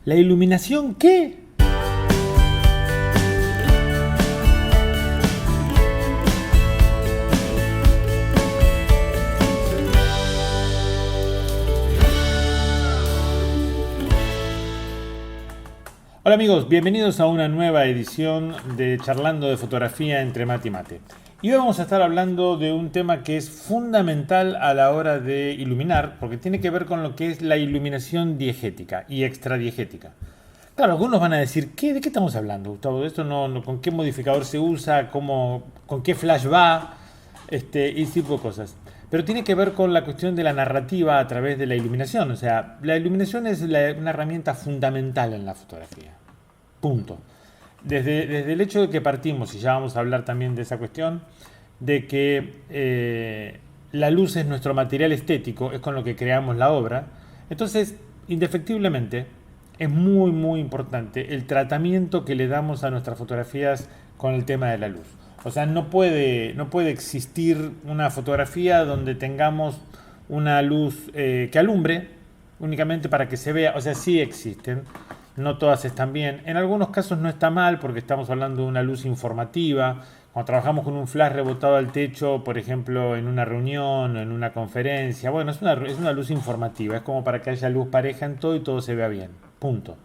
¿La iluminación qué? Hola amigos, bienvenidos a una nueva edición de Charlando de Fotografía entre Mate y Mate. Y hoy vamos a estar hablando de un tema que es fundamental a la hora de iluminar, porque tiene que ver con lo que es la iluminación diegética y extradiegética. Claro, algunos van a decir, ¿de qué estamos hablando, Gustavo? ¿Esto con qué modificador se usa? ¿Con qué flash va? Y ese tipo de cosas. Pero tiene que ver con la cuestión de la narrativa a través de la iluminación. O sea, la iluminación es una herramienta fundamental en la fotografía. Punto. Desde el hecho de que partimos, y ya vamos a hablar también de esa cuestión, de que la luz es nuestro material estético, es con lo que creamos la obra. Entonces, indefectiblemente, es muy importante el tratamiento que le damos a nuestras fotografías con el tema de la luz. O sea, no puede existir una fotografía donde tengamos una luz que alumbre únicamente para que se vea. O sea, sí existen, no todas están bien. En algunos casos no está mal porque estamos hablando de una luz informativa. Cuando trabajamos con un flash rebotado al techo, por ejemplo, en una reunión o en una conferencia, bueno, es una luz informativa. Es como para que haya luz pareja en todo y todo se vea bien. Punto.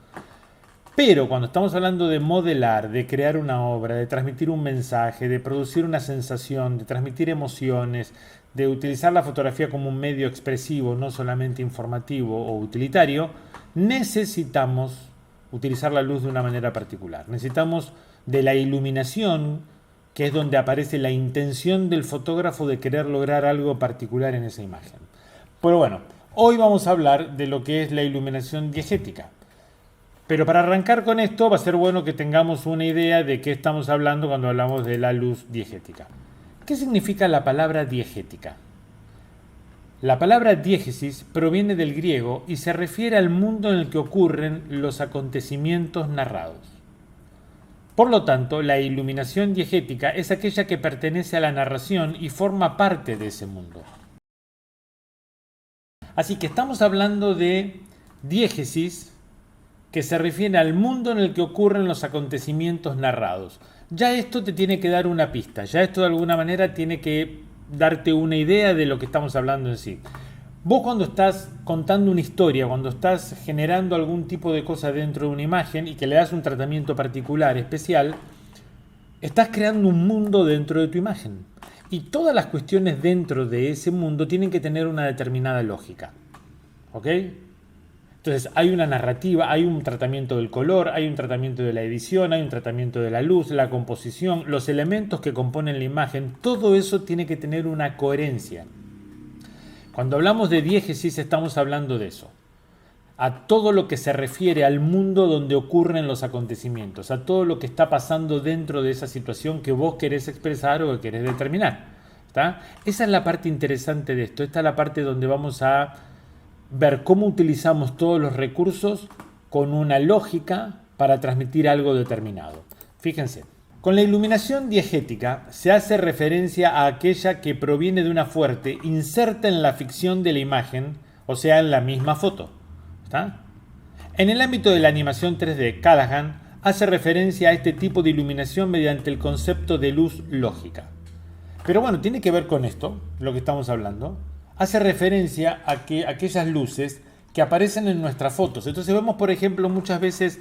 Pero cuando estamos hablando de modelar, de crear una obra, de transmitir un mensaje, de producir una sensación, de transmitir emociones, de utilizar la fotografía como un medio expresivo, no solamente informativo o utilitario, necesitamos utilizar la luz de una manera particular. Necesitamos de la iluminación, que es donde aparece la intención del fotógrafo de querer lograr algo particular en esa imagen. Pero bueno, hoy vamos a hablar de lo que es la iluminación diegética. Pero para arrancar con esto va a ser bueno que tengamos una idea de qué estamos hablando cuando hablamos de la luz diegética. ¿Qué significa la palabra diegética? La palabra diégesis proviene del griego y se refiere al mundo en el que ocurren los acontecimientos narrados. Por lo tanto, la iluminación diegética es aquella que pertenece a la narración y forma parte de ese mundo. Así que estamos hablando de diégesis, que se refiere al mundo en el que ocurren los acontecimientos narrados. Ya esto te tiene que dar una pista, ya esto de alguna manera tiene que darte una idea de lo que estamos hablando en sí. Vos cuando estás contando una historia, cuando estás generando algún tipo de cosa dentro de una imagen y que le das un tratamiento particular, especial, estás creando un mundo dentro de tu imagen. Y todas las cuestiones dentro de ese mundo tienen que tener una determinada lógica. ¿Ok? Entonces hay una narrativa, hay un tratamiento del color, hay un tratamiento de la edición, hay un tratamiento de la luz, la composición, los elementos que componen la imagen, todo eso tiene que tener una coherencia. Cuando hablamos de diégesis estamos hablando de eso, a todo lo que se refiere al mundo donde ocurren los acontecimientos, a todo lo que está pasando dentro de esa situación que vos querés expresar o que querés determinar. ¿Está? Esa es la parte interesante de esto, esta es la parte donde vamos a ver cómo utilizamos todos los recursos con una lógica para transmitir algo determinado. Fíjense, con la iluminación diegética se hace referencia a aquella que proviene de una fuente inserta en la ficción de la imagen, o sea, en la misma foto. ¿Está? En el ámbito de la animación 3D, Callahan hace referencia a este tipo de iluminación mediante el concepto de luz lógica. Pero bueno, tiene que ver con esto, lo que estamos hablando. Hace referencia a que aquellas luces que aparecen en nuestras fotos. Entonces vemos, por ejemplo, muchas veces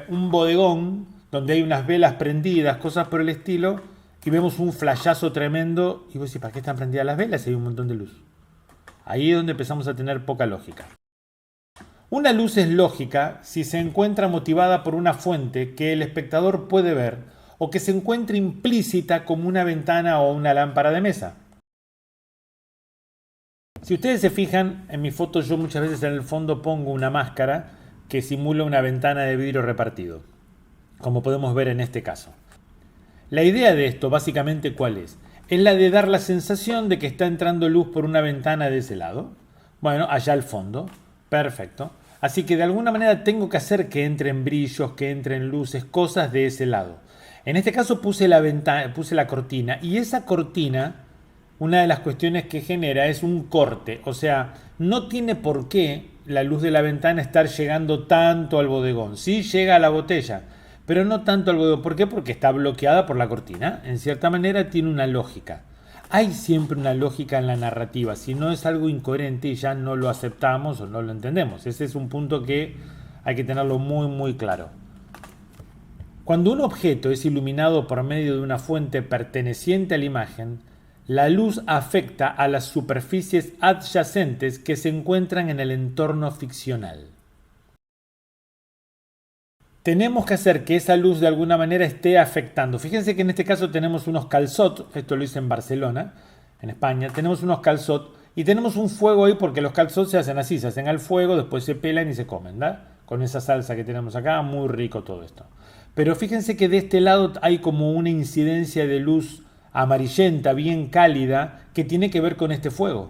un bodegón donde hay unas velas prendidas, cosas por el estilo, y vemos un flashazo tremendo y vos decís, ¿para qué están prendidas las velas si hay un montón de luz? Ahí es donde empezamos a tener poca lógica. Una luz es lógica si se encuentra motivada por una fuente que el espectador puede ver o que se encuentre implícita como una ventana o una lámpara de mesa. Si ustedes se fijan, en mis fotos yo muchas veces en el fondo pongo una máscara que simula una ventana de vidrio repartido, como podemos ver en este caso. La idea de esto, básicamente, ¿cuál es? Es la de dar la sensación de que está entrando luz por una ventana de ese lado. Bueno, allá al fondo. Perfecto. Así que de alguna manera tengo que hacer que entren brillos, que entren luces, cosas de ese lado. En este caso puse la cortina, y esa cortina, una de las cuestiones que genera es un corte. O sea, no tiene por qué la luz de la ventana estar llegando tanto al bodegón. Sí llega a la botella, pero no tanto al bodegón. ¿Por qué? Porque está bloqueada por la cortina. En cierta manera tiene una lógica. Hay siempre una lógica en la narrativa. Si no es algo incoherente y ya no lo aceptamos o no lo entendemos. Ese es un punto que hay que tenerlo muy muy claro. Cuando un objeto es iluminado por medio de una fuente perteneciente a la imagen, la luz afecta a las superficies adyacentes que se encuentran en el entorno ficcional. Tenemos que hacer que esa luz de alguna manera esté afectando. Fíjense que en este caso tenemos unos calçots, esto lo hice en Barcelona, en España, tenemos unos calçots y tenemos un fuego ahí porque los calçots se hacen así, se hacen al fuego, después se pelan y se comen, ¿verdad? Con esa salsa que tenemos acá, muy rico todo esto. Pero fíjense que de este lado hay como una incidencia de luz amarillenta, bien cálida, que tiene que ver con este fuego.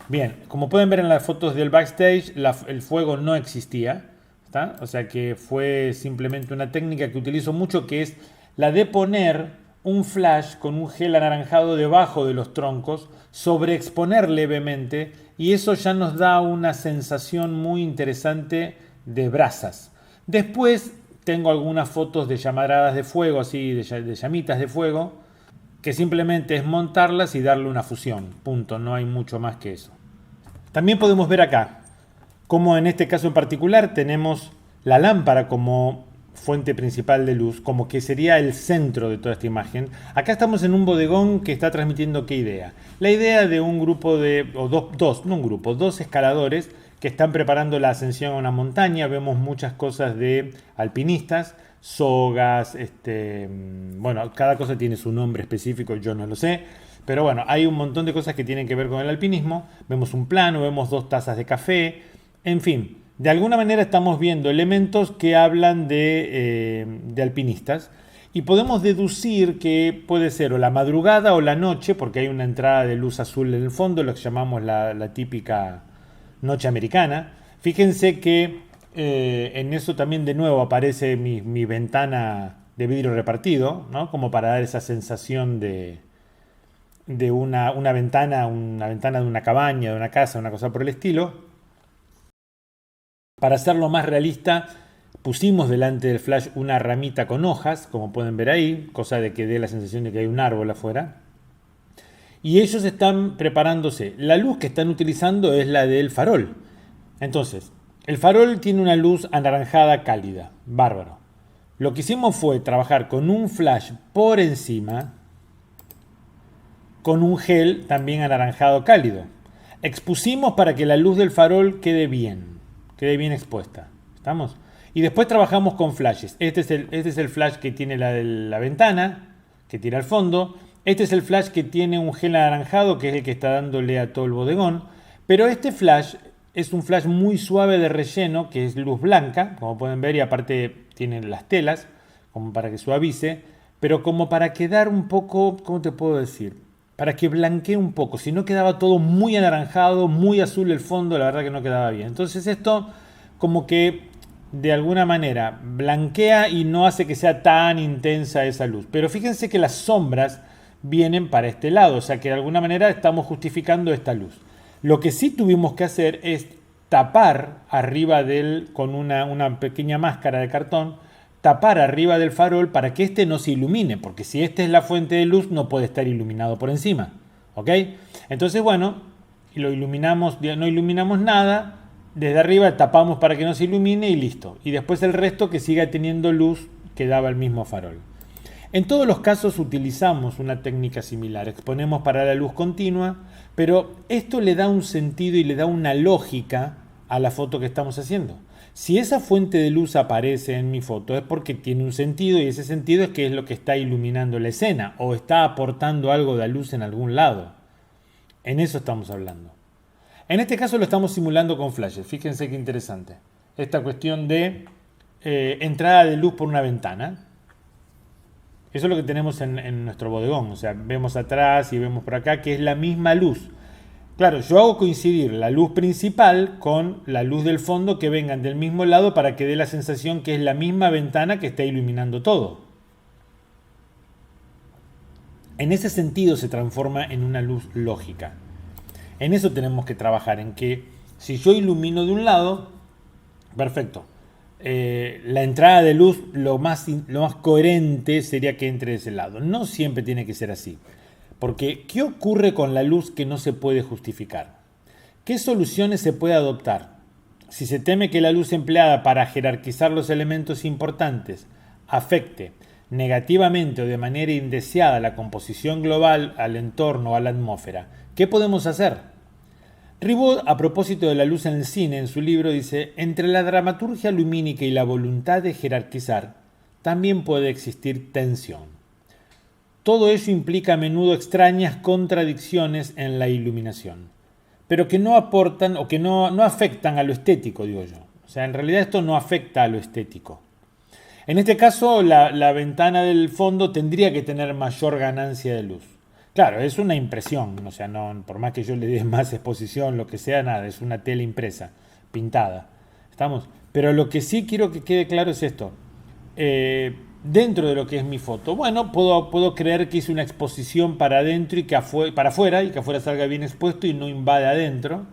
Bien, como pueden ver en las fotos del backstage, el fuego no existía, ¿está? O sea que fue simplemente una técnica que utilizo mucho, que es la de poner un flash con un gel anaranjado debajo de los troncos, sobreexponer levemente, y eso ya nos da una sensación muy interesante de brasas. Después tengo algunas fotos de llamaradas de fuego, así de llamitas de fuego, que simplemente es montarlas y darle una fusión. Punto, no hay mucho más que eso. También podemos ver acá, como en este caso en particular tenemos la lámpara como fuente principal de luz, como que sería el centro de toda esta imagen. Acá estamos en un bodegón que está transmitiendo ¿qué idea? La idea de un grupo de, o dos escaladores que están preparando la ascensión a una montaña. Vemos muchas cosas de alpinistas, sogas, bueno, cada cosa tiene su nombre específico, yo no lo sé, pero bueno, hay un montón de cosas que tienen que ver con el alpinismo. Vemos un plano, vemos 2 tazas de café, en fin, de alguna manera estamos viendo elementos que hablan de alpinistas y podemos deducir que puede ser o la madrugada o la noche, porque hay una entrada de luz azul en el fondo, lo que llamamos la típica noche americana. Fíjense que en eso también de nuevo aparece mi ventana de vidrio repartido, ¿no? Como para dar esa sensación de una ventana de una cabaña, de una casa, una cosa por el estilo. Para hacerlo más realista, pusimos delante del flash una ramita con hojas, como pueden ver ahí, cosa de que dé la sensación de que hay un árbol afuera. Y ellos están preparándose. La luz que están utilizando es la del farol. Entonces, el farol tiene una luz anaranjada cálida. Bárbaro. Lo que hicimos fue trabajar con un flash por encima, con un gel también anaranjado cálido. Expusimos para que la luz del farol quede bien expuesta. ¿Estamos? Y después trabajamos con flashes. Este es el flash que tiene la ventana, que tira al fondo. Este es el flash que tiene un gel anaranjado, que es el que está dándole a todo el bodegón. Pero este flash es un flash muy suave de relleno, que es luz blanca, como pueden ver, y aparte tiene las telas, como para que suavice, pero como para quedar un poco, ¿cómo te puedo decir? Para que blanquee un poco. Si no quedaba todo muy anaranjado, muy azul el fondo, la verdad que no quedaba bien. Entonces esto como que de alguna manera blanquea y no hace que sea tan intensa esa luz. Pero fíjense que las sombras vienen para este lado, o sea que de alguna manera estamos justificando esta luz. Lo que sí tuvimos que hacer es tapar arriba con una pequeña máscara de cartón, tapar arriba del farol para que este no se ilumine, porque si esta es la fuente de luz no puede estar iluminado por encima, ¿ok? Entonces bueno, lo iluminamos, no iluminamos nada, desde arriba tapamos para que no se ilumine y listo. Y después el resto que siga teniendo luz que daba el mismo farol. En todos los casos utilizamos una técnica similar, exponemos para la luz continua, pero esto le da un sentido y le da una lógica a la foto que estamos haciendo. Si esa fuente de luz aparece en mi foto es porque tiene un sentido y ese sentido es que es lo que está iluminando la escena o está aportando algo de luz en algún lado. En eso estamos hablando. En este caso lo estamos simulando con flashes. Fíjense qué interesante. Esta cuestión de entrada de luz por una ventana. Eso es lo que tenemos en nuestro bodegón. O sea, vemos atrás y vemos por acá que es la misma luz. Claro, yo hago coincidir la luz principal con la luz del fondo que vengan del mismo lado para que dé la sensación que es la misma ventana que está iluminando todo. En ese sentido se transforma en una luz lógica. En eso tenemos que trabajar, en que Si yo ilumino de un lado, perfecto. La entrada de luz lo más coherente sería que entre de ese lado. No siempre tiene que ser así. Porque, ¿qué ocurre con la luz que no se puede justificar? ¿Qué soluciones se puede adoptar? Si se teme que la luz empleada para jerarquizar los elementos importantes afecte negativamente o de manera indeseada la composición global al entorno o a la atmósfera, ¿qué podemos hacer? Ribot, a propósito de la luz en el cine, en su libro dice: entre la dramaturgia lumínica y la voluntad de jerarquizar, también puede existir tensión. Todo ello implica a menudo extrañas contradicciones en la iluminación, pero que no aportan o que no afectan a lo estético, digo yo. O sea, en realidad esto no afecta a lo estético. En este caso, la ventana del fondo tendría que tener mayor ganancia de luz. Claro, es una impresión, o sea, no, por más que yo le dé más exposición, lo que sea, nada, es una tela impresa, pintada. ¿Estamos? Pero lo que sí quiero que quede claro es esto. Dentro de lo que es mi foto, bueno, puedo creer que hice una exposición para adentro y para afuera, y que afuera salga bien expuesto y no invade adentro.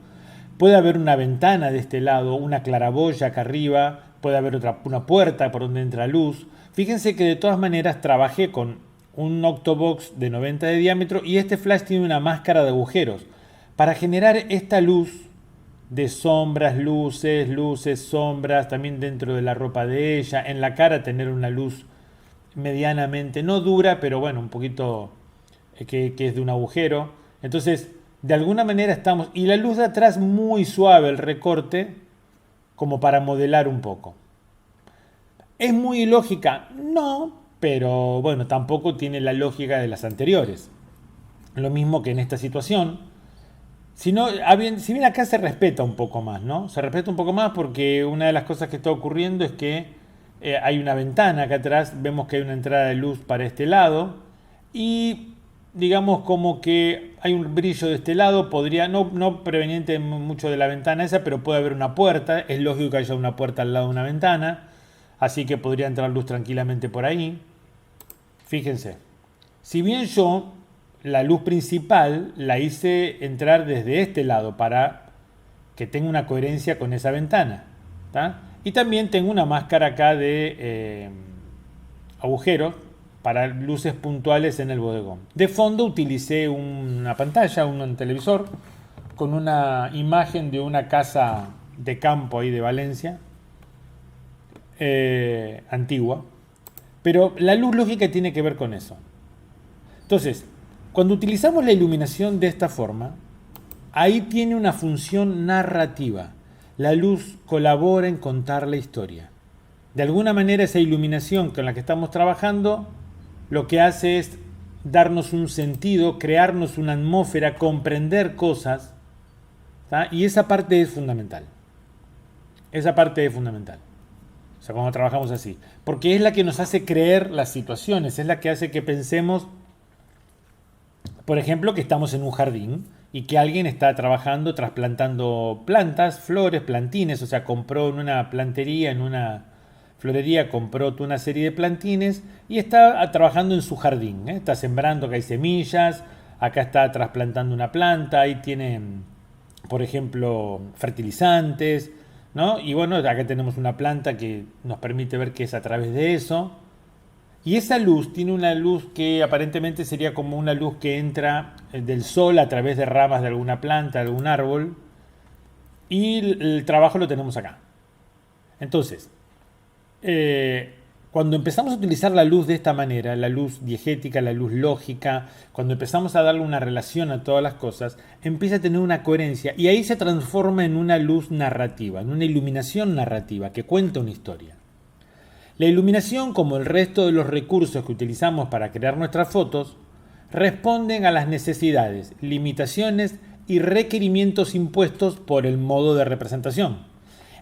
Puede haber una ventana de este lado, una claraboya acá arriba, puede haber una puerta por donde entra luz. Fíjense que de todas maneras trabajé con un octobox de 90 de diámetro y este flash tiene una máscara de agujeros para generar esta luz de sombras, luces, sombras, también dentro de la ropa de ella, en la cara tener una luz medianamente, no dura, pero bueno, un poquito que es de un agujero. Entonces, de alguna manera estamos, y la luz de atrás muy suave, el recorte, como para modelar un poco. ¿Es muy ilógica? No, pero bueno, tampoco tiene la lógica de las anteriores. Lo mismo que en esta situación. Si bien acá se respeta un poco más, ¿no? Se respeta un poco más porque una de las cosas que está ocurriendo es que hay una ventana acá atrás, vemos que hay una entrada de luz para este lado y digamos como que hay un brillo de este lado, podría, no proveniente mucho de la ventana esa, pero puede haber una puerta, es lógico que haya una puerta al lado de una ventana, así que podría entrar luz tranquilamente por ahí. Fíjense, si bien yo la luz principal la hice entrar desde este lado para que tenga una coherencia con esa ventana, ¿tá? Y también tengo una máscara acá de agujeros para luces puntuales en el bodegón. De fondo utilicé una pantalla, un televisor, con una imagen de una casa de campo ahí de Valencia, antigua. Pero la luz lógica tiene que ver con eso. Entonces, cuando utilizamos la iluminación de esta forma, ahí tiene una función narrativa. La luz colabora en contar la historia. De alguna manera esa iluminación con la que estamos trabajando lo que hace es darnos un sentido, crearnos una atmósfera, comprender cosas, ¿tá? Y esa parte es fundamental. Esa parte es fundamental. O sea, cuando trabajamos así. Porque es la que nos hace creer las situaciones, es la que hace que pensemos, por ejemplo, que estamos en un jardín y que alguien está trabajando, trasplantando plantas, flores, plantines, o sea, compró en una plantería, en una florería, compró una serie de plantines y está trabajando en su jardín, ¿eh? Está sembrando, acá hay semillas, acá está trasplantando una planta, ahí tiene, por ejemplo, fertilizantes, ¿no? Y bueno, acá tenemos una planta que nos permite ver que es a través de eso. Y esa luz tiene una luz que aparentemente sería como una luz que entra del sol a través de ramas de alguna planta, de algún árbol. Y el trabajo lo tenemos acá. Entonces, cuando empezamos a utilizar la luz de esta manera, la luz diegética, la luz lógica, cuando empezamos a darle una relación a todas las cosas, empieza a tener una coherencia y ahí se transforma en una luz narrativa, en una iluminación narrativa que cuenta una historia. La iluminación, como el resto de los recursos que utilizamos para crear nuestras fotos, responden a las necesidades, limitaciones y requerimientos impuestos por el modo de representación.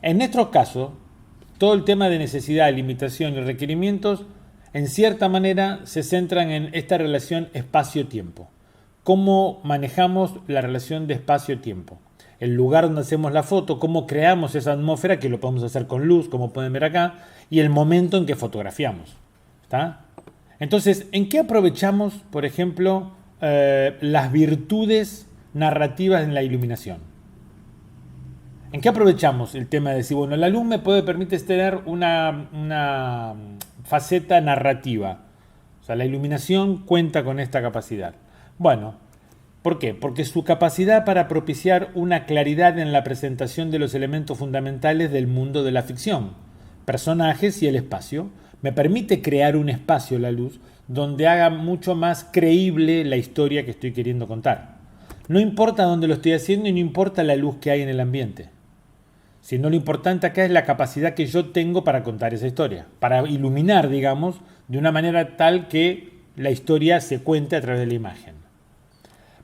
En nuestro caso, todo el tema de necesidad, limitación y requerimientos, en cierta manera, se centran en esta relación espacio-tiempo. Cómo manejamos la relación de espacio-tiempo. El lugar donde hacemos la foto, cómo creamos esa atmósfera, que lo podemos hacer con luz, como pueden ver acá, y el momento en que fotografiamos. ¿Está? Entonces, ¿en qué aprovechamos, por ejemplo, las virtudes narrativas en la iluminación? ¿En qué aprovechamos el tema de decir, bueno, la luz me permite tener una faceta narrativa? O sea, la iluminación cuenta con esta capacidad. Bueno, ¿por qué? Porque su capacidad para propiciar una claridad en la presentación de los elementos fundamentales del mundo de la ficción, personajes y el espacio, me permite crear un espacio, la luz, donde haga mucho más creíble la historia que estoy queriendo contar. No importa dónde lo estoy haciendo y no importa la luz que hay en el ambiente, sino lo importante acá es la capacidad que yo tengo para contar esa historia, para iluminar, digamos, de una manera tal que la historia se cuente a través de la imagen.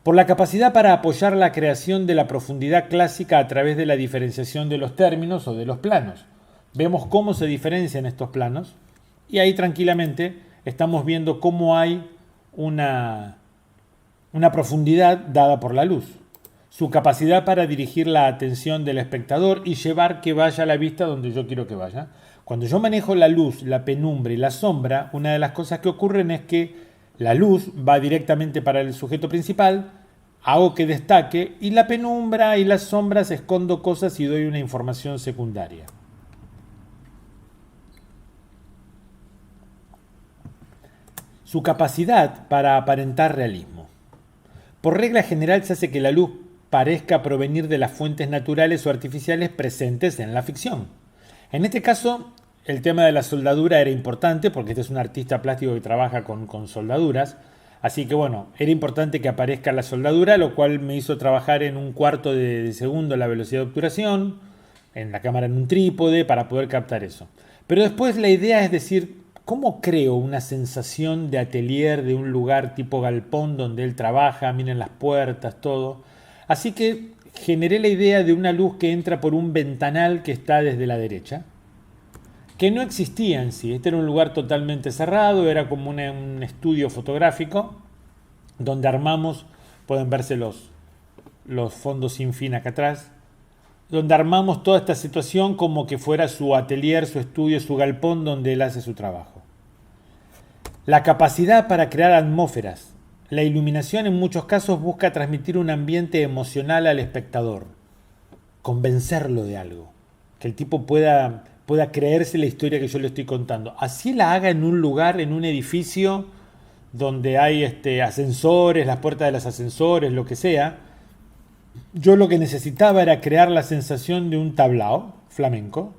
Por la capacidad para apoyar la creación de la profundidad clásica a través de la diferenciación de los términos o de los planos. Vemos cómo se diferencian estos planos y ahí tranquilamente estamos viendo cómo hay una profundidad dada por la luz. Su capacidad para dirigir la atención del espectador y llevar que vaya la vista donde yo quiero que vaya. Cuando yo manejo la luz, la penumbra y la sombra, una de las cosas que ocurren es que la luz va directamente para el sujeto principal, hago que destaque, y la penumbra y las sombras escondo cosas y doy una información secundaria. Su capacidad para aparentar realismo. Por regla general se hace que la luz parezca provenir de las fuentes naturales o artificiales presentes en la ficción. En este caso, el tema de la soldadura era importante porque este es un artista plástico que trabaja con soldaduras. Así que bueno, era importante que aparezca la soldadura, lo cual me hizo trabajar en un cuarto de segundo la velocidad de obturación, en la cámara en un trípode para poder captar eso. Pero después la idea es decir, ¿cómo creo una sensación de atelier, de un lugar tipo galpón donde él trabaja, miren las puertas, todo? Así que generé la idea de una luz que entra por un ventanal que está desde la derecha, que no existía en sí. Este era un lugar totalmente cerrado, era como un estudio fotográfico donde armamos, pueden verse los fondos sin fin acá atrás, donde armamos toda esta situación como que fuera su atelier, su estudio, su galpón donde él hace su trabajo. La capacidad para crear atmósferas. La iluminación en muchos casos busca transmitir un ambiente emocional al espectador, convencerlo de algo, que el tipo pueda creerse la historia que yo le estoy contando. Así la haga en un lugar, en un edificio donde hay ascensores, las puertas de los ascensores, lo que sea. Yo lo que necesitaba era crear la sensación de un tablao flamenco.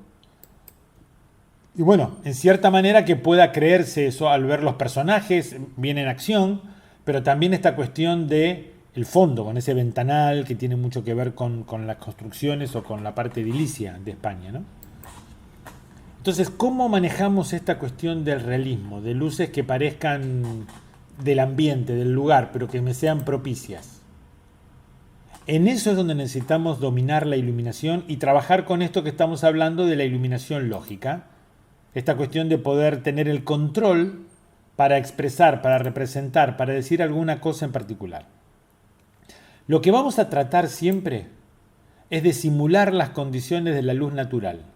Y bueno, en cierta manera que pueda creerse eso al ver los personajes bien en acción, pero también esta cuestión de el fondo, con ese ventanal que tiene mucho que ver con las construcciones o con la parte edilicia de España, ¿no? Entonces, ¿cómo manejamos esta cuestión del realismo, de luces que parezcan del ambiente, del lugar, pero que me sean propicias? En eso es donde necesitamos dominar la iluminación y trabajar con esto que estamos hablando de la iluminación lógica, esta cuestión de poder tener el control para expresar, para representar, para decir alguna cosa en particular. Lo que vamos a tratar siempre es de simular las condiciones de la luz natural.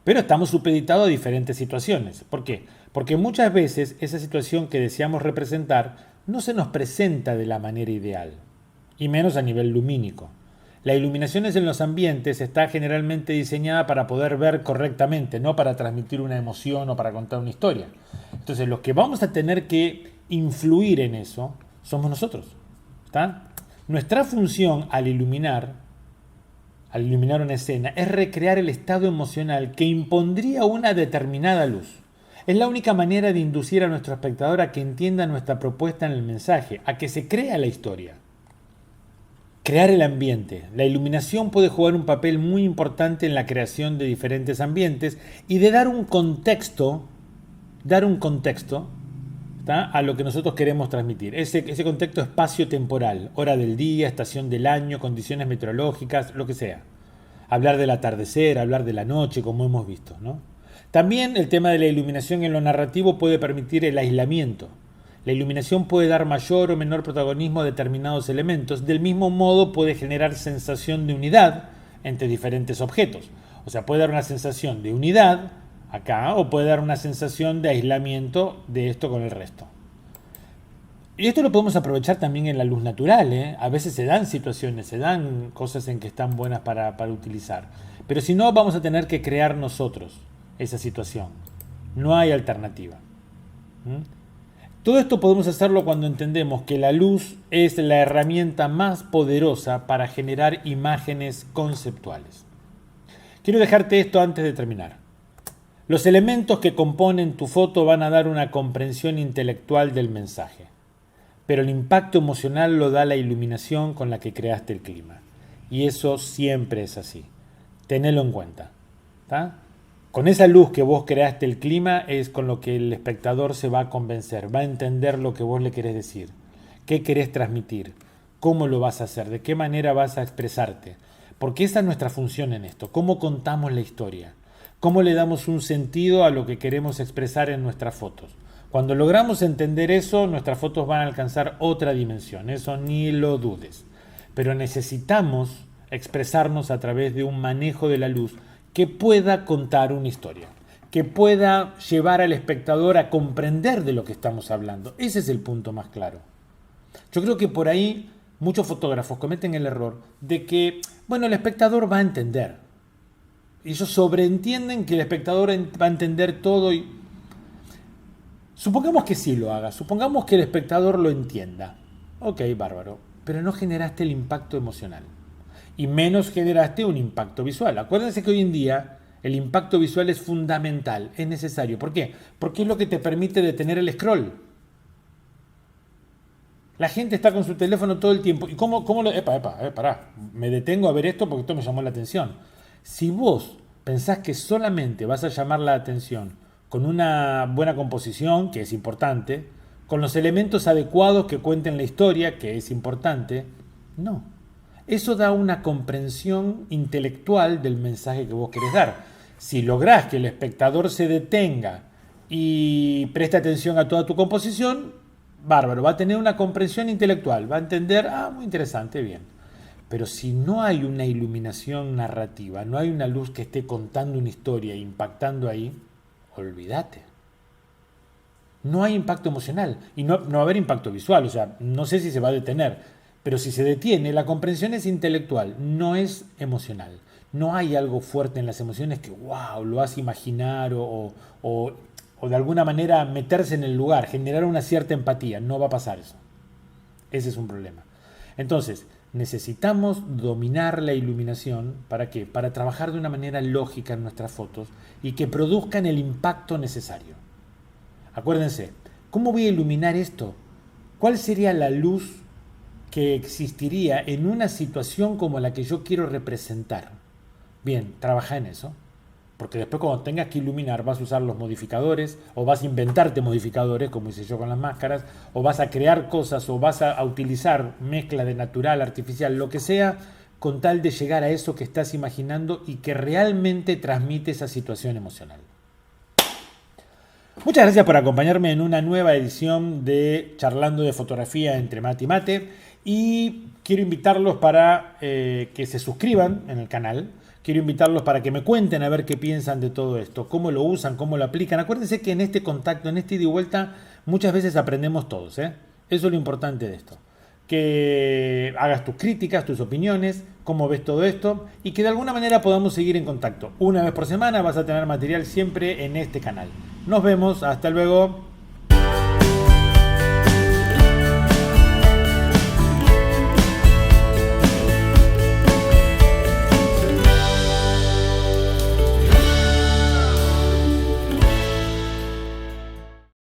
Pero estamos supeditados a diferentes situaciones. ¿Por qué? Porque muchas veces esa situación que deseamos representar no se nos presenta de la manera ideal, y menos a nivel lumínico. La iluminación en los ambientes está generalmente diseñada para poder ver correctamente, no para transmitir una emoción o para contar una historia. Entonces, los que vamos a tener que influir en eso somos nosotros. ¿Está? Nuestra función al iluminar una escena es recrear el estado emocional que impondría una determinada luz. Es la única manera de inducir a nuestro espectador a que entienda nuestra propuesta en el mensaje, a que se crea la historia. Crear el ambiente. La iluminación puede jugar un papel muy importante en la creación de diferentes ambientes y de dar un contexto ¿tá? A lo que nosotros queremos transmitir. Ese contexto espacio-temporal, hora del día, estación del año, condiciones meteorológicas, lo que sea. Hablar del atardecer, hablar de la noche, como hemos visto, ¿no? También el tema de la iluminación en lo narrativo puede permitir el aislamiento. La iluminación puede dar mayor o menor protagonismo a determinados elementos. Del mismo modo puede generar sensación de unidad entre diferentes objetos. O sea, puede dar una sensación de unidad acá o puede dar una sensación de aislamiento de esto con el resto. Y esto lo podemos aprovechar también en la luz natural, ¿eh? A veces se dan situaciones, se dan cosas en que están buenas para utilizar. Pero si no, vamos a tener que crear nosotros esa situación. No hay alternativa. ¿Mm? Todo esto podemos hacerlo cuando entendemos que la luz es la herramienta más poderosa para generar imágenes conceptuales. Quiero dejarte esto antes de terminar. Los elementos que componen tu foto van a dar una comprensión intelectual del mensaje, pero el impacto emocional lo da la iluminación con la que creaste el clima. Y eso siempre es así. Tenelo en cuenta. ¿Tá? Con esa luz que vos creaste el clima es con lo que el espectador se va a convencer, va a entender lo que vos le querés decir, qué querés transmitir, cómo lo vas a hacer, de qué manera vas a expresarte. Porque esa es nuestra función en esto, cómo contamos la historia, cómo le damos un sentido a lo que queremos expresar en nuestras fotos. Cuando logramos entender eso, nuestras fotos van a alcanzar otra dimensión, eso ni lo dudes. Pero necesitamos expresarnos a través de un manejo de la luz que pueda contar una historia, que pueda llevar al espectador a comprender de lo que estamos hablando. Ese es el punto más claro. Yo creo que por ahí muchos fotógrafos cometen el error de que, bueno, el espectador va a entender. Ellos sobreentienden que el espectador va a entender todo y... Supongamos que sí lo haga, supongamos que el espectador lo entienda. Ok, bárbaro, pero no generaste el impacto emocional. Y menos generaste un impacto visual. Acuérdense que hoy en día el impacto visual es fundamental, es necesario. ¿Por qué? Porque es lo que te permite detener el scroll. La gente está con su teléfono todo el tiempo. ¿Y cómo lo...? Pará, me detengo a ver esto porque esto me llamó la atención. Si vos pensás que solamente vas a llamar la atención con una buena composición, que es importante, con los elementos adecuados que cuenten la historia, que es importante, no. Eso da una comprensión intelectual del mensaje que vos querés dar. Si lográs que el espectador se detenga y preste atención a toda tu composición, bárbaro, va a tener una comprensión intelectual, va a entender, muy interesante, bien. Pero si no hay una iluminación narrativa, no hay una luz que esté contando una historia, impactando ahí, olvídate. No hay impacto emocional y no va a haber impacto visual, o sea, no sé si se va a detener. Pero si se detiene, la comprensión es intelectual, no es emocional. No hay algo fuerte en las emociones que, wow, lo hace imaginar o de alguna manera meterse en el lugar, generar una cierta empatía. No va a pasar eso. Ese es un problema. Entonces, necesitamos dominar la iluminación. ¿Para qué? Para trabajar de una manera lógica en nuestras fotos y que produzcan el impacto necesario. Acuérdense, ¿cómo voy a iluminar esto? ¿Cuál sería la luz que existiría en una situación como la que yo quiero representar? Bien, trabaja en eso, porque después cuando tengas que iluminar vas a usar los modificadores o vas a inventarte modificadores como hice yo con las máscaras, o vas a crear cosas o vas a utilizar mezcla de natural, artificial, lo que sea, con tal de llegar a eso que estás imaginando y que realmente transmite esa situación emocional. Muchas gracias por acompañarme en una nueva edición de Charlando de Fotografía entre Mate y Mate. Y quiero invitarlos para que se suscriban en el canal. Quiero invitarlos para que me cuenten a ver qué piensan de todo esto, cómo lo usan, cómo lo aplican. Acuérdense que en este contacto, en este ida y vuelta, muchas veces aprendemos todos, ¿eh? Eso es lo importante de esto. Que hagas tus críticas, tus opiniones, cómo ves todo esto y que de alguna manera podamos seguir en contacto. Una vez por semana vas a tener material siempre en este canal. Nos vemos, hasta luego.